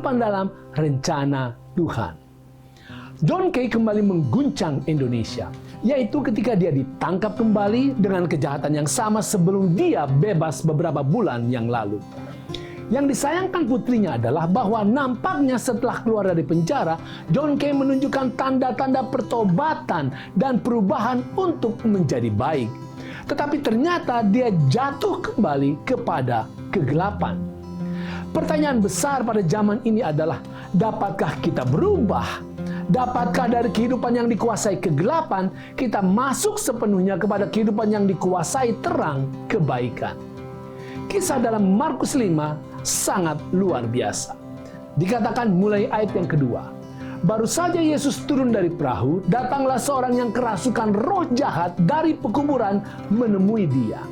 kehidupan dalam rencana Tuhan. John Kay kembali mengguncang Indonesia, yaitu ketika dia ditangkap kembali dengan kejahatan yang sama sebelum dia bebas beberapa bulan yang lalu. Yang disayangkan putrinya adalah bahwa nampaknya setelah keluar dari penjara, John Kay menunjukkan tanda-tanda pertobatan dan perubahan untuk menjadi baik. Tetapi ternyata dia jatuh kembali kepada kegelapan. Pertanyaan besar pada zaman ini adalah, dapatkah kita berubah? Dapatkah dari kehidupan yang dikuasai kegelapan, kita masuk sepenuhnya kepada kehidupan yang dikuasai terang kebaikan? Kisah dalam Markus 5 sangat luar biasa. Dikatakan mulai ayat yang kedua, baru saja Yesus turun dari perahu, datanglah seorang yang kerasukan roh jahat dari pekuburan menemui dia.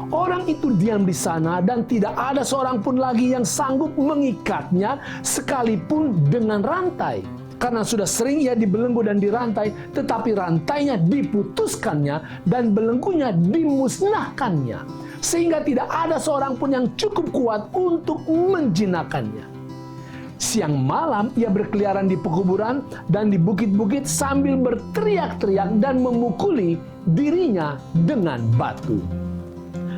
Orang itu diam di sana dan tidak ada seorang pun lagi yang sanggup mengikatnya sekalipun dengan rantai. Karena sudah sering ia dibelenggu dan dirantai, tetapi rantainya diputuskannya dan belenggunya dimusnahkannya. Sehingga tidak ada seorang pun yang cukup kuat untuk menjinakkannya. Siang malam ia berkeliaran di pekuburan dan di bukit-bukit sambil berteriak-teriak dan memukuli dirinya dengan batu.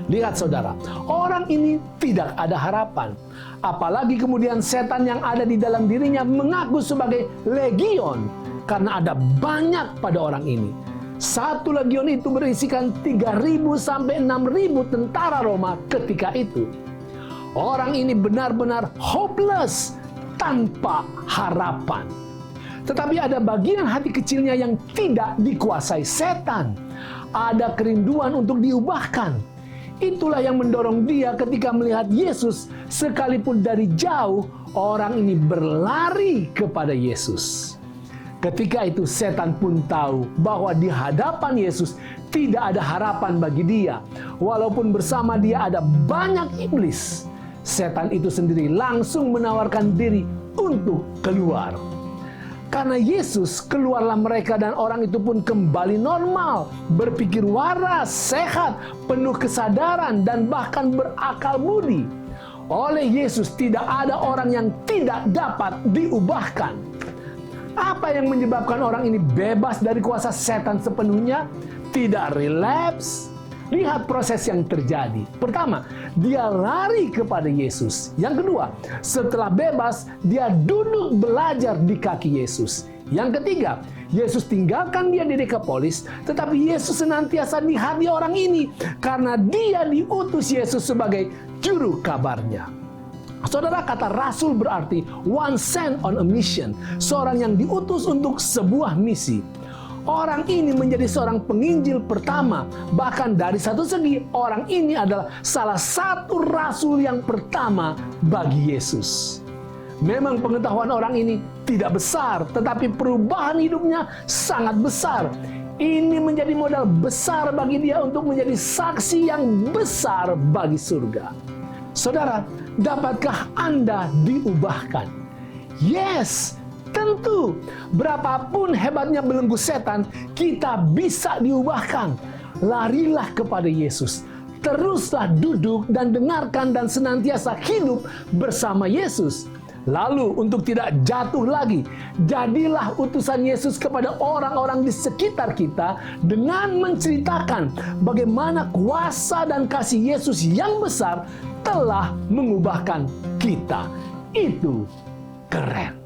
Lihat saudara, orang ini tidak ada harapan. Apalagi kemudian setan yang ada di dalam dirinya mengaku sebagai legion karena ada banyak pada orang ini. Satu legion itu berisikan 3.000 sampai 6.000 tentara Roma ketika itu. Orang ini benar-benar hopeless, tanpa harapan. Tetapi ada bagian hati kecilnya yang tidak dikuasai setan. Ada kerinduan untuk diubahkan. Itulah yang mendorong dia ketika melihat Yesus, sekalipun dari jauh, orang ini berlari kepada Yesus. Ketika itu setan pun tahu bahwa di hadapan Yesus tidak ada harapan bagi dia. Walaupun bersama dia ada banyak iblis, setan itu sendiri langsung menawarkan diri untuk keluar. Karena Yesus, keluarlah mereka dan orang itu pun kembali normal, berpikir waras, sehat, penuh kesadaran, dan bahkan berakal budi. Oleh Yesus tidak ada orang yang tidak dapat diubahkan. Apa yang menyebabkan orang ini bebas dari kuasa setan sepenuhnya? Tidak relapse. Lihat proses yang terjadi. Pertama, dia lari kepada Yesus. Yang kedua, setelah bebas, dia duduk belajar di kaki Yesus. Yang ketiga, Yesus tinggalkan dia di Dekapolis, tetapi Yesus senantiasa di hati orang ini karena dia diutus Yesus sebagai juru kabarnya. Saudara, kata rasul berarti one sent on a mission, seorang yang diutus untuk sebuah misi. Orang ini menjadi seorang penginjil pertama. Bahkan dari satu segi, orang ini adalah salah satu rasul yang pertama bagi Yesus. Memang pengetahuan orang ini tidak besar, tetapi perubahan hidupnya sangat besar. Ini menjadi modal besar bagi dia untuk menjadi saksi yang besar bagi surga. Saudara, dapatkah Anda diubahkan? Yes! Tentu, berapapun hebatnya belenggu setan, kita bisa diubahkan. Larilah kepada Yesus. Teruslah duduk dan dengarkan dan senantiasa hidup bersama Yesus. Lalu untuk tidak jatuh lagi, jadilah utusan Yesus kepada orang-orang di sekitar kita dengan menceritakan bagaimana kuasa dan kasih Yesus yang besar telah mengubahkan kita. Itu keren.